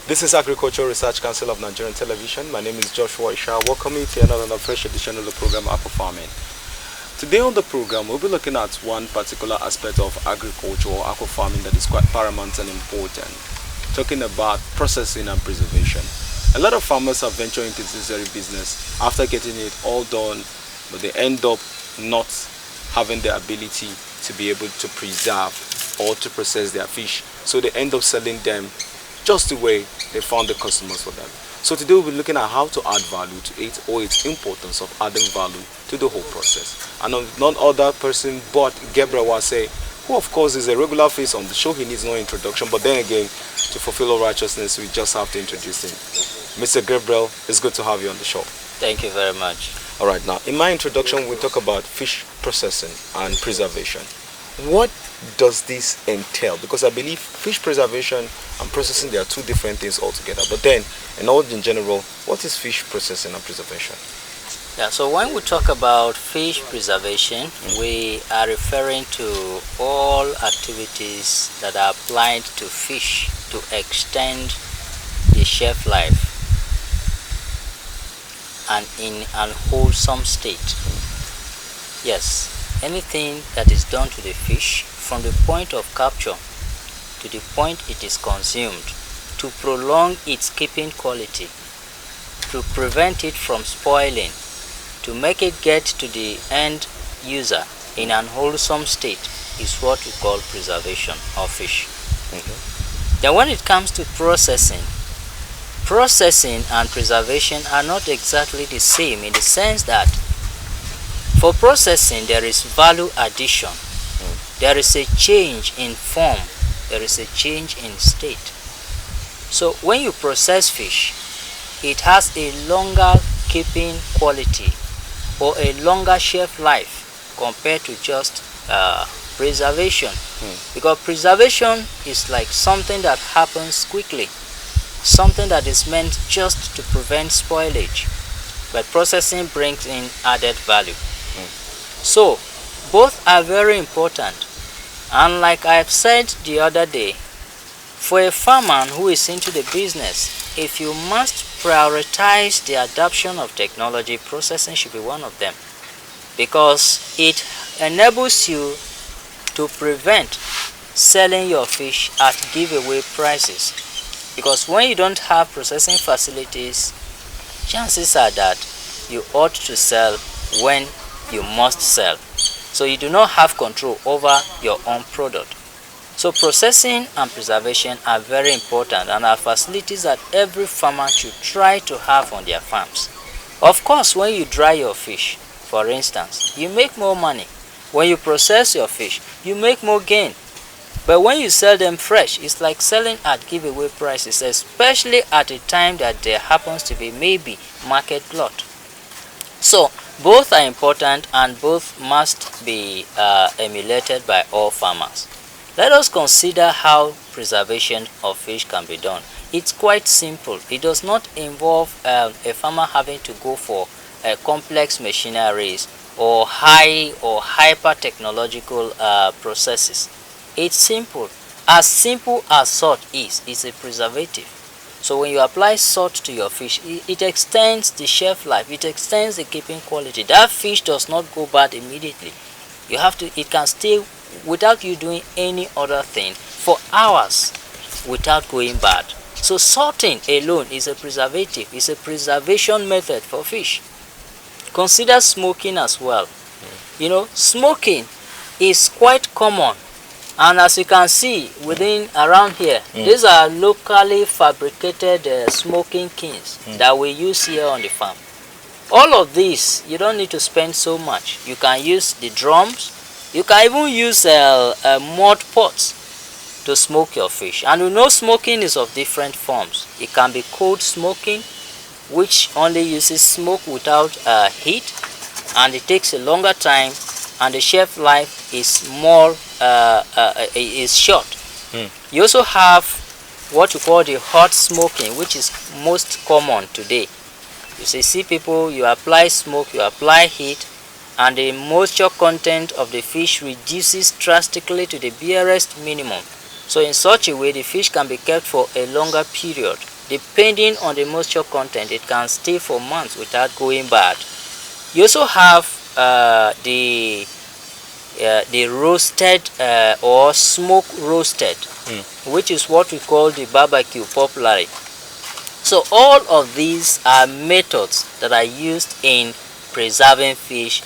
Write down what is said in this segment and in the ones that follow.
This is Agricultural Research Council of Nigerian Television. My name is Joshua Isha. Welcome you to another fresh edition of the program Aqua Farming. Today on the program, we'll be looking at one particular aspect of agriculture or aqua farming that is quite paramount and important. Talking about processing and preservation. A lot of farmers have ventured into this very business after getting it all done, but they end up not having the ability to be able to preserve or to process their fish. So they end up selling them just the way they found the customers for them. So today we'll be looking at how to add value to it, or its importance of adding value to the whole process. And none other person but Gabriel Wase, who of course is a regular face on the show. He needs no introduction, but then again, to fulfill all righteousness, we just have to introduce him. Mr. Gabriel, it's good to have you on the show. Thank you very much. All right, now in my introduction, we talk about fish processing and preservation. What does this entail? Because I believe fish preservation and processing, they are two different things altogether. But then, in general, what is fish processing and preservation? Yeah, so when we talk about fish preservation, we are referring to all activities that are applied to fish to extend the shelf life and in an wholesome state. Yes, anything that is done to the fish from the point of capture to the point it is consumed to prolong its keeping quality, to prevent it from spoiling, to make it get to the end user in an wholesome state is what we call preservation of fish. Then when it comes to processing and preservation are not exactly the same, in the sense that for processing there is value addition, there is a change in form, there is a change in state. So when you process fish, it has a longer keeping quality or a longer shelf life compared to just preservation. Because preservation is like something that happens quickly, something that is meant just to prevent spoilage, but processing brings in added value. So both are very important, and like I've said the other day, for a farmer who is into the business, if you must prioritize the adoption of technology, processing should be one of them, because it enables you to prevent selling your fish at giveaway prices. Because when you don't have processing facilities, chances are that you ought to sell when you must sell. So you do not have control over your own product. So processing and preservation are very important and are facilities that every farmer should try to have on their farms. Of course, when you dry your fish, for instance, you make more money. When you process your fish, you make more gain. But when you sell them fresh, it's like selling at giveaway prices, especially at a time that there happens to be maybe market glut. So both are important and both must be emulated by all farmers. Let us consider how preservation of fish can be done. It's quite simple. It does not involve a farmer having to go for complex machineries or high or hyper technological processes. It's simple as salt is. It's a preservative. So when you apply salt to your fish, it extends the shelf life, it extends the keeping quality. That fish does not go bad immediately. It can stay without you doing any other thing for hours without going bad. So salting alone is a preservative, it's a preservation method for fish. Consider smoking as well. You know, smoking is quite common. And as you can see around here, these are locally fabricated smoking kilns that we use here on the farm. All of these, you don't need to spend so much. You can use the drums. You can even use mud pots to smoke your fish. And we know smoking is of different forms. It can be cold smoking, which only uses smoke without heat, and it takes a longer time, and the shelf life is more is short. You also have what you call the hot smoking, which is most common today. You see people, you apply smoke, you apply heat, and the moisture content of the fish reduces drastically to the barest minimum. So in such a way, the fish can be kept for a longer period depending on the moisture content, it can stay for months without going bad. You also have the roasted or smoke roasted, which is what we call the barbecue popularly. So all of these are methods that are used in preserving fish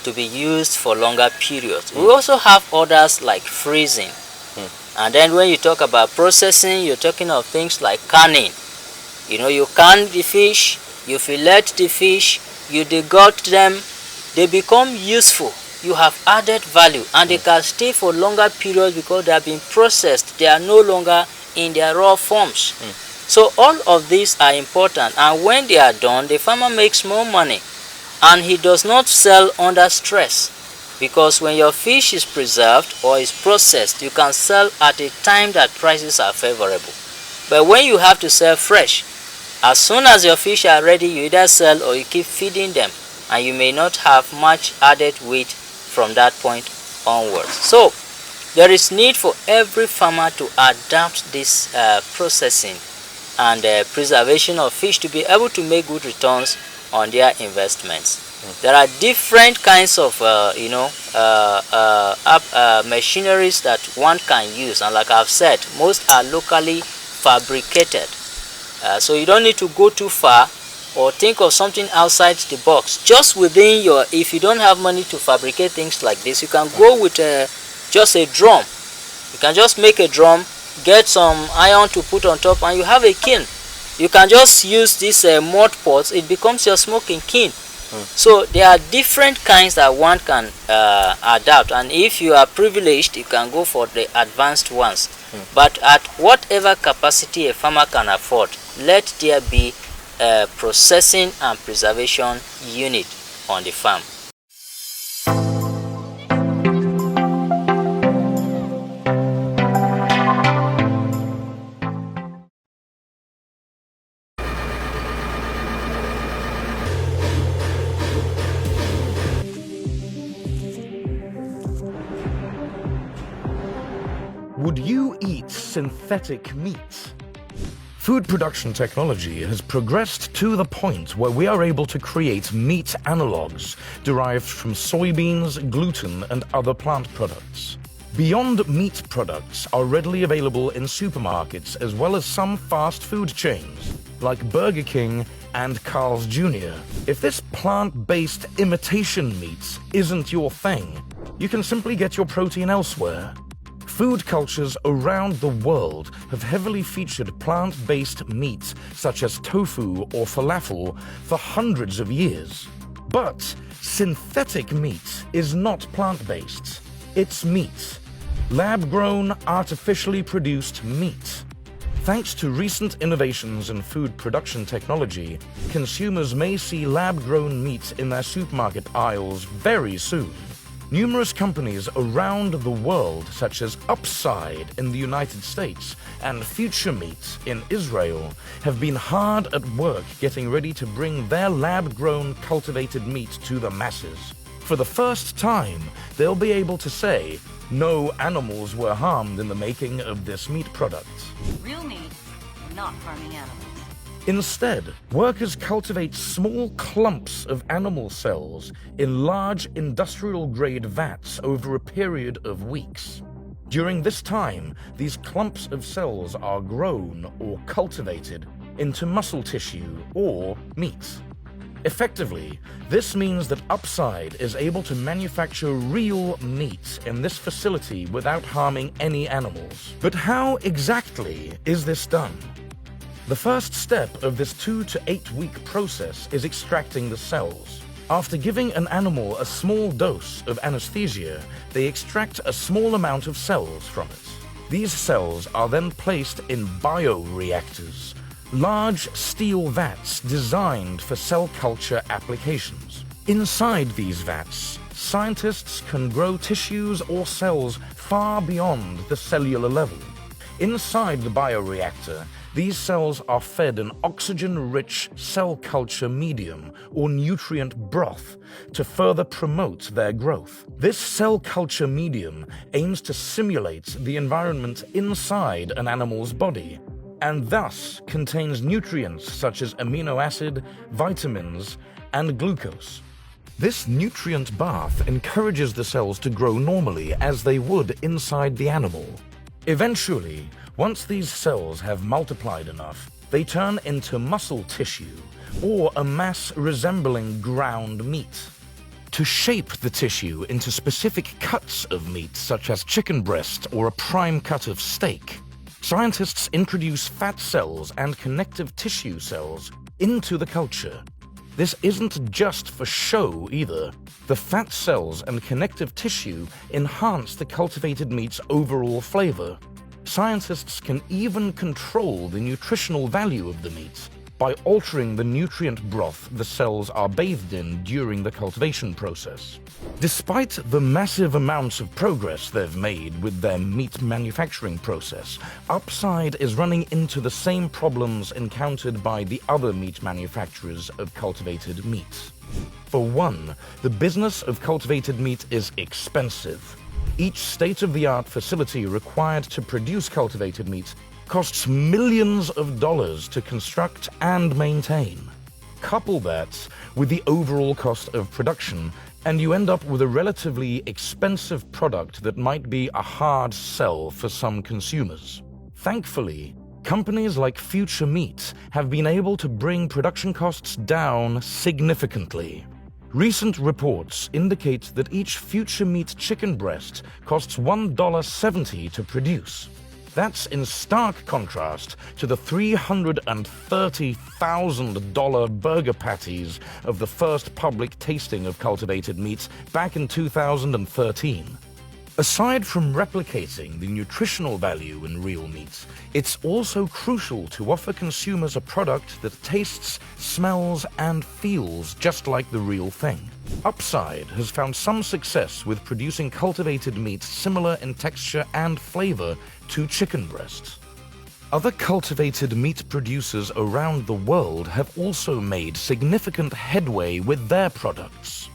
to be used for longer periods. We also have others like freezing. And then when you talk about processing, you're talking of things like canning. You know, you can the fish, you fillet the fish, you degult them, they become useful. You have added value, and they can stay for longer periods because they have been processed. They are no longer in their raw forms. So all of these are important, and when they are done, the farmer makes more money, and he does not sell under stress. Because when your fish is preserved or is processed, you can sell at a time that prices are favorable. But when you have to sell fresh, as soon as your fish are ready, you either sell or you keep feeding them, and you may not have much added weight from that point onwards. So there is need for every farmer to adapt this processing and preservation of fish to be able to make good returns on their investments. There are different kinds of machineries that one can use, and like I've said, most are locally fabricated. So you don't need to go too far or think of something outside the box. Just within your, if you don't have money to fabricate things like this, you can go with just a drum. You can just make a drum, get some iron to put on top, and you have a kiln. You can just use these mud pots, it becomes your smoking kiln. So there are different kinds that one can adapt, and if you are privileged, you can go for the advanced ones. But at whatever capacity a farmer can afford, let there be a processing and preservation unit on the farm. Would you eat synthetic meat? Food production technology has progressed to the point where we are able to create meat analogues derived from soybeans, gluten, and other plant products. Beyond Meat products are readily available in supermarkets as well as some fast food chains like Burger King and Carl's Jr. If this plant-based imitation meat isn't your thing, you can simply get your protein elsewhere. Food cultures around the world have heavily featured plant-based meats such as tofu or falafel for hundreds of years. But synthetic meat is not plant-based. It's meat. Lab-grown, artificially produced meat. Thanks to recent innovations in food production technology, consumers may see lab-grown meat in their supermarket aisles very soon. Numerous companies around the world, such as Upside in the United States and Future Meat in Israel, have been hard at work getting ready to bring their lab-grown cultivated meat to the masses. For the first time, they'll be able to say, no animals were harmed in the making of this meat product. Real meat, not harming animals. Instead, workers cultivate small clumps of animal cells in large industrial-grade vats over a period of weeks. During this time, these clumps of cells are grown or cultivated into muscle tissue or meat. Effectively, this means that Upside is able to manufacture real meat in this facility without harming any animals. But how exactly is this done? The first step of this 2 to 8 week process is extracting the cells. After giving an animal a small dose of anesthesia, they extract a small amount of cells from it. These cells are then placed in bioreactors, large steel vats designed for cell culture applications. Inside these vats, scientists can grow tissues or cells far beyond the cellular level. Inside the bioreactor, these cells are fed an oxygen-rich cell culture medium or nutrient broth to further promote their growth. This cell culture medium aims to simulate the environment inside an animal's body. and thus contains nutrients such as amino acid, vitamins, and glucose. This nutrient bath encourages the cells to grow normally as they would inside the animal. Eventually, once these cells have multiplied enough, they turn into muscle tissue or a mass resembling ground meat. To shape the tissue into specific cuts of meat, such as chicken breast or a prime cut of steak, scientists introduce fat cells and connective tissue cells into the culture. This isn't just for show either. The fat cells and connective tissue enhance the cultivated meat's overall flavor. Scientists can even control the nutritional value of the meat by altering the nutrient broth the cells are bathed in during the cultivation process. Despite the massive amounts of progress they've made with their meat manufacturing process, Upside is running into the same problems encountered by the other meat manufacturers of cultivated meat. For one, the business of cultivated meat is expensive. Each state-of-the-art facility required to produce cultivated meat costs millions of dollars to construct and maintain. Couple that with the overall cost of production, and you end up with a relatively expensive product that might be a hard sell for some consumers. Thankfully, companies like Future Meat have been able to bring production costs down significantly. Recent reports indicate that each Future Meat chicken breast costs $1.70 to produce. That's in stark contrast to the $330,000 burger patties of the first public tasting of cultivated meat back in 2013. Aside from replicating the nutritional value in real meat, it's also crucial to offer consumers a product that tastes, smells, and feels just like the real thing. Upside has found some success with producing cultivated meat similar in texture and flavor to chicken breast. Other cultivated meat producers around the world have also made significant headway with their products.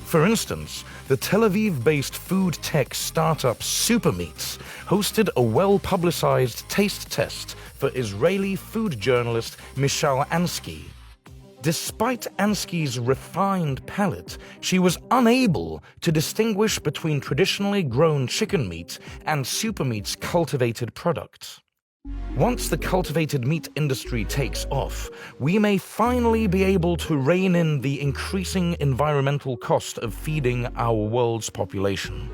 For instance, the Tel Aviv-based food tech startup Supermeats hosted a well-publicized taste test for Israeli food journalist Michal Ansky. Despite Ansky's refined palate, she was unable to distinguish between traditionally grown chicken meat and Supermeat's cultivated product. Once the cultivated meat industry takes off, we may finally be able to rein in the increasing environmental cost of feeding our world's population.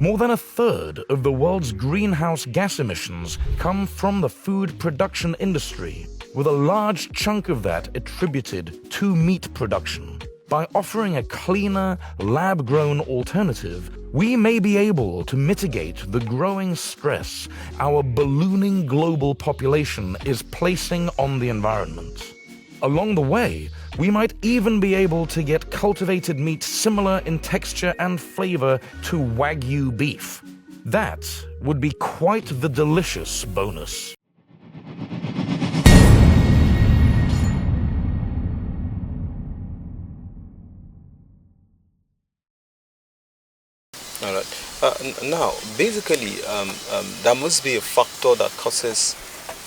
More than a third of the world's greenhouse gas emissions come from the food production industry, with a large chunk of that attributed to meat production. By offering a cleaner, lab-grown alternative, we may be able to mitigate the growing stress our ballooning global population is placing on the environment. Along the way, we might even be able to get cultivated meat similar in texture and flavor to Wagyu beef. That would be quite the delicious bonus. All right. Now, basically, there must be a factor that causes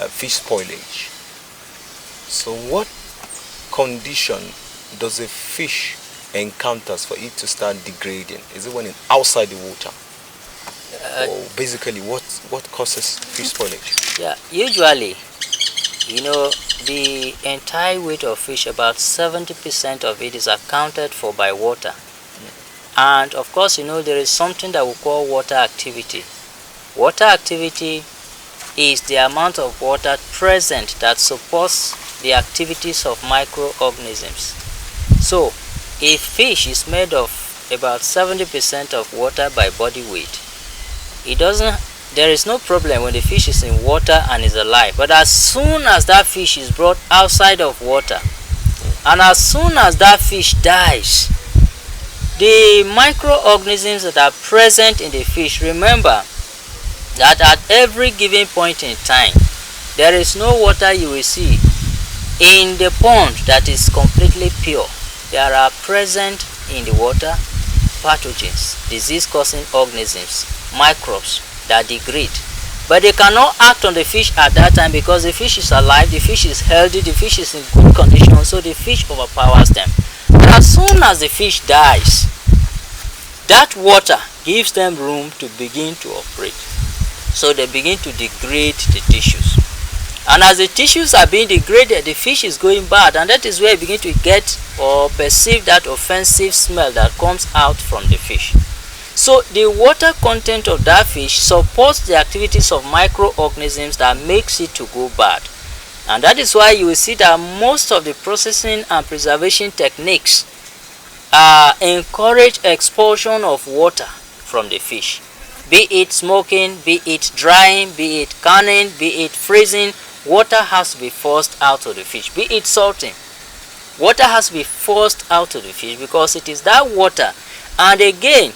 fish spoilage. So, what condition does a fish encounters for it to start degrading? Is it when it's outside the water? Or basically, what causes fish spoilage? Yeah, usually, the entire weight of fish, about 70% of it is accounted for by water. And of course, there is something that we call water activity. Water activity is the amount of water present that supports the activities of microorganisms. So, if fish is made of about 70% of water by body weight, there is no problem when the fish is in water and is alive. But as soon as that fish is brought outside of water, and as soon as that fish dies, the microorganisms that are present in the fish, remember that at every given point in time, there is no water you will see in the pond that is completely pure. There are present in the water pathogens, disease-causing organisms, microbes that degrade. but they cannot act on the fish at that time because the fish is alive, the fish is healthy, the fish is in good condition, so the fish overpowers them. As soon as the fish dies, that water gives them room to begin to operate. So they begin to degrade the tissues. And as the tissues are being degraded, the fish is going bad, and that is where you begin to get or perceive that offensive smell that comes out from the fish. So the water content of that fish supports the activities of microorganisms that makes it to go bad. And that is why you will see that most of the processing and preservation techniques encourage expulsion of water from the fish. Be it smoking, be it drying, be it canning, be it freezing, water has to be forced out of the fish. Be it salting, water has to be forced out of the fish because it is that water. And again,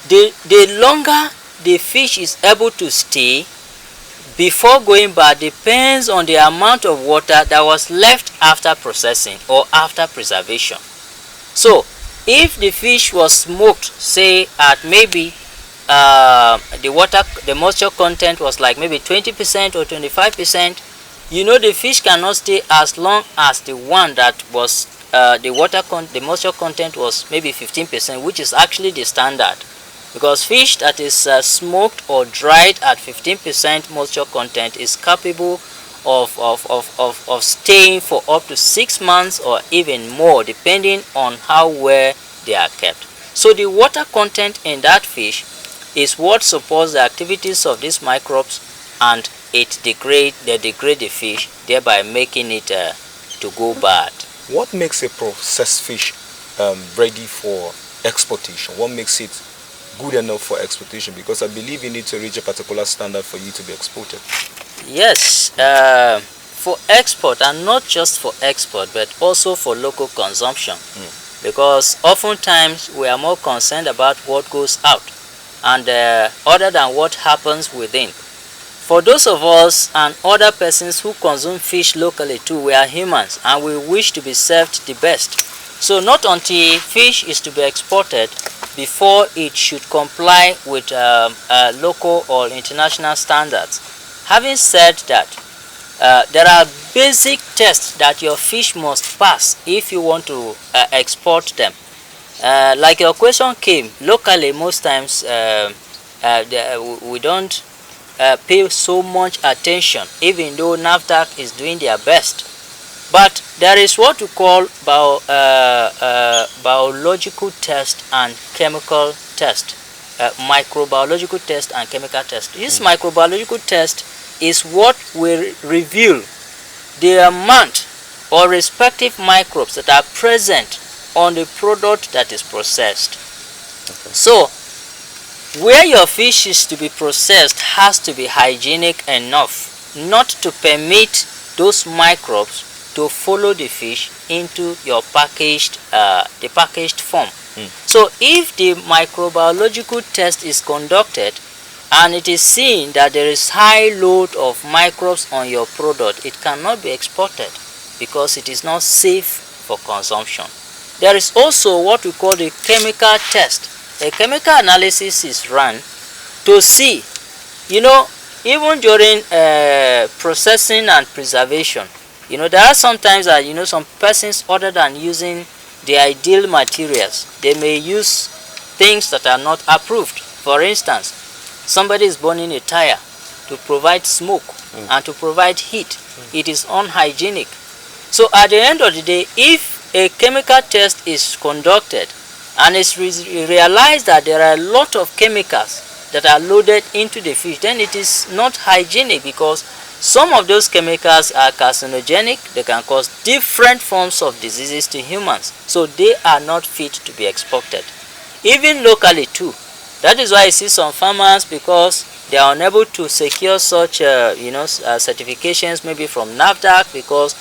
the longer the fish is able to stay before going bad depends on the amount of water that was left after processing or after preservation. So if the fish was smoked, say at maybe the moisture content was like maybe 20% or 25%, you know the fish cannot stay as long as the one that was the moisture content was maybe 15%, which is actually the standard. Because fish that is smoked or dried at 15% moisture content is capable of staying for up to 6 months or even more, depending on how well they are kept. So the water content in that fish is what supports the activities of these microbes, and they degrade the fish, thereby making it to go bad. What makes a processed fish ready for exportation? What makes it good enough for exportation? Because I believe you need to reach a particular standard for you to be exported. Yes, for export, and not just for export but also for local consumption. Because oftentimes we are more concerned about what goes out and other than what happens within. For those of us and other persons who consume fish locally too, we are humans and we wish to be served the best. So not until fish is to be exported before it should comply with local or international standards. Having said that, there are basic tests that your fish must pass if you want to export them. Like your question came, locally most times we don't pay so much attention, even though NAFDAC is doing their best. But there is what we call biological test and chemical test, microbiological test and chemical test. This microbiological test is what will reveal the amount or respective microbes that are present on the product that is processed. Okay. So where your fish is to be processed has to be hygienic enough not to permit those microbes to follow the fish into your packaged form. So if the microbiological test is conducted and it is seen that there is high load of microbes on your product, it cannot be exported because it is not safe for consumption. There is also what we call the chemical test. A chemical analysis is run to see, even during processing and preservation, there are sometimes that, some persons, other than using the ideal materials, they may use things that are not approved. For instance, somebody is burning a tire to provide smoke and to provide heat. It is unhygienic. So at the end of the day, if a chemical test is conducted and it's realized that there are a lot of chemicals that are loaded into the fish, then it is not hygienic, because some of those chemicals are carcinogenic. They can cause different forms of diseases to humans, so they are not fit to be exported, even locally too. That is why I see some farmers, because they are unable to secure such certifications, maybe from NAFDAC, because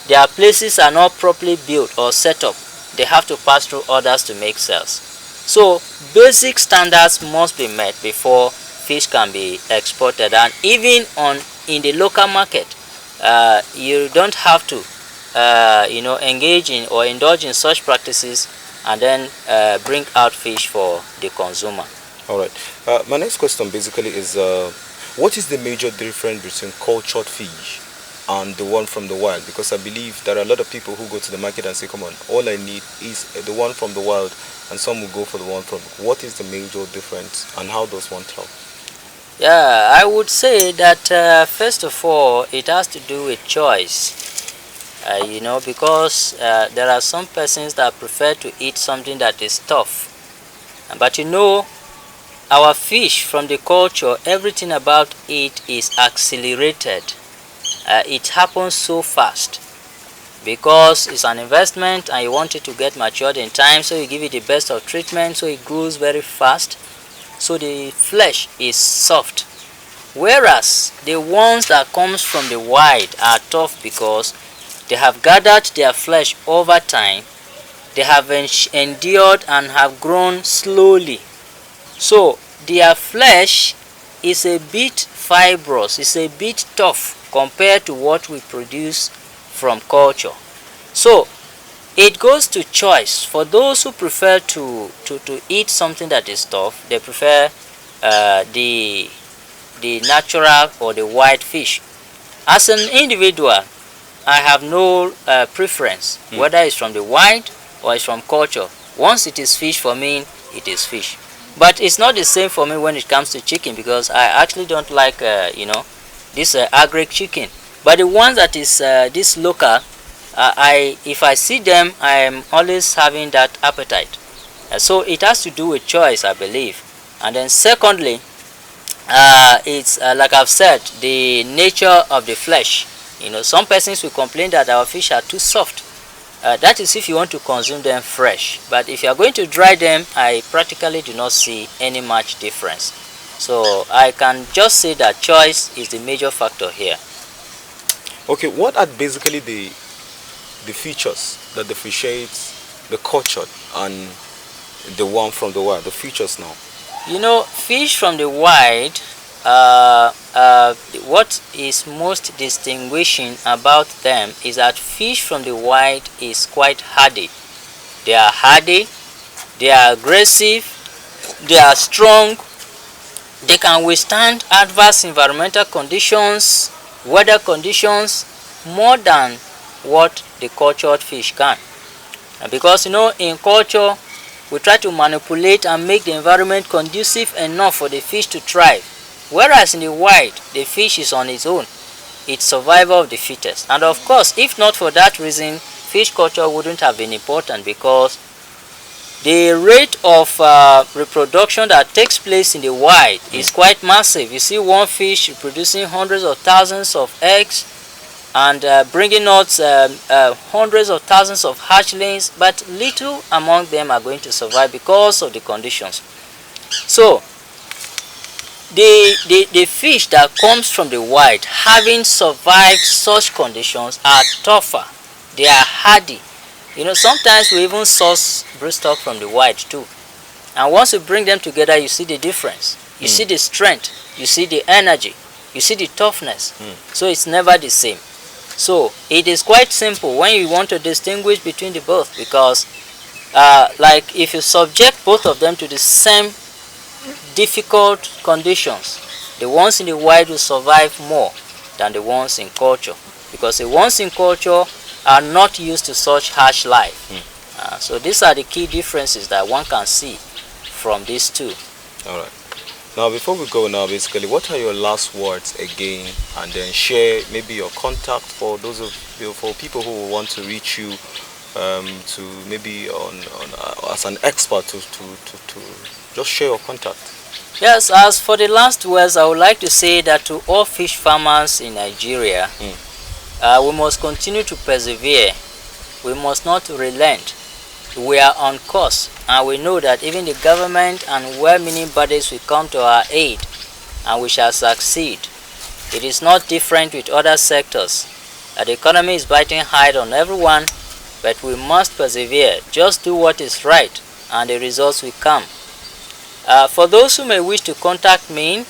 their places are not properly built or set up. They have to pass through others to make sales. So basic standards must be met before fish can be exported, and even in the local market, you don't have to engage in or indulge in such practices and then bring out fish for the consumer. All right. My next question basically is, What is the major difference between cultured fish and the one from the wild? Because I believe there are a lot of people who go to the market and say, come on, all I need is the one from the wild, and some will go for the one from. What is the major difference and how does one tell? Yeah, I would say that first of all, it has to do with choice. Because there are some persons that prefer to eat something that is tough. But our fish from the culture, everything about it is accelerated. It happens so fast because it's an investment and you want it to get matured in time, so you give it the best of treatment, so it grows very fast, so the flesh is soft. Whereas the ones that comes from the wild are tough because they have gathered their flesh over time, they have endured and have grown slowly. So their flesh is a bit fibrous, it's a bit tough compared to what we produce from culture. So it goes to choice. For those who prefer to eat something that is tough, they prefer the natural or the wild fish. As an individual, I have no preference whether it's from the wild or it's from culture. Once it is fish, for me it is fish. But it's not the same for me when it comes to chicken, because I actually don't like this agric chicken. But the ones that is this local, if I see them, I am always having that appetite. So it has to do with choice, I believe. And then secondly, it's like I've said, the nature of the flesh. Some persons will complain that our fish are too soft. That is if you want to consume them fresh. But if you are going to dry them, I practically do not see any much difference. So I can just say that choice is the major factor here. Okay, what are basically the features that differentiates the cultured and the one from the wild? The features now. Fish from the wild, what is most distinguishing about them is that fish from the wild is quite hardy. They are hardy, they are aggressive, they are strong, they can withstand adverse environmental conditions, weather conditions, more than what the cultured fish can. Because in culture, we try to manipulate and make the environment conducive enough for the fish to thrive. Whereas in the wild, the fish is on its own. It's survival of the fittest. And of course, if not for that reason, fish culture wouldn't have been important, because the rate of reproduction that takes place in the wild is quite massive. You see one fish producing hundreds of thousands of eggs and bringing out hundreds of thousands of hatchlings, but little among them are going to survive because of the conditions. So the fish that comes from the wild, having survived such conditions, are tougher, they are hardy. Sometimes we even source broodstock from the wild too, and once you bring them together, you see the difference. You see the strength, you see the energy, you see the toughness. So it's never the same. So it is quite simple when you want to distinguish between the both, because like if you subject both of them to the same difficult conditions, the ones in the wild will survive more than the ones in culture, because the ones in culture are not used to such harsh life. So these are the key differences that one can see from these two. All right. Now, before we go now, basically, what are your last words again, and then share maybe your contact for those of for people who want to reach you, to maybe on as an expert to just share your contact. Yes, as for the last words, I would like to say that to all fish farmers in Nigeria, we must continue to persevere. We must not relent. We are on course, and we know that even the government and well-meaning bodies will come to our aid, and we shall succeed. It is not different with other sectors. The economy is biting hard on everyone, but we must persevere. Just do what is right, and the results will come. For those who may wish to contact me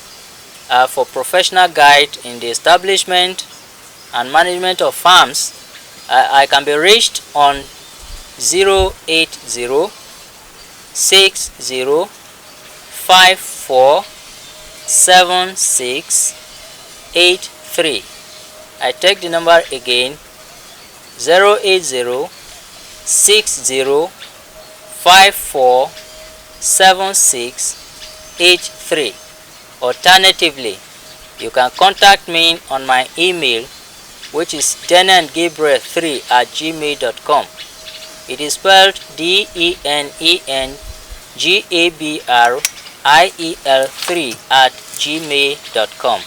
for professional guide in the establishment and management of farms, I can be reached on 080 60 54 7683. I take the number again: 080 60 54 7683. Alternatively, you can contact me on my email, which is denengabriel3@gmail.com. It is spelled DENENGABRIEL3@gmail.com.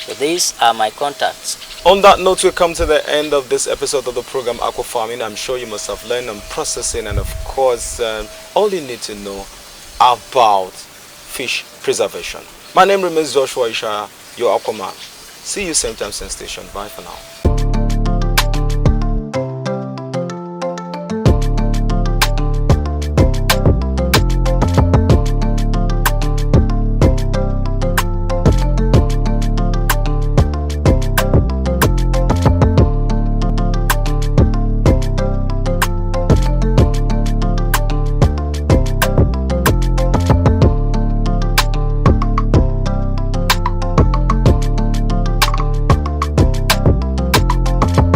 So these are my contacts. On that note, we come to the end of this episode of the program Aqua Farming. I'm sure you must have learned on processing and, of course, all you need to know about fish preservation. My name remains Joshua Isha, your Aquaman. See you same time, same station. Bye for now.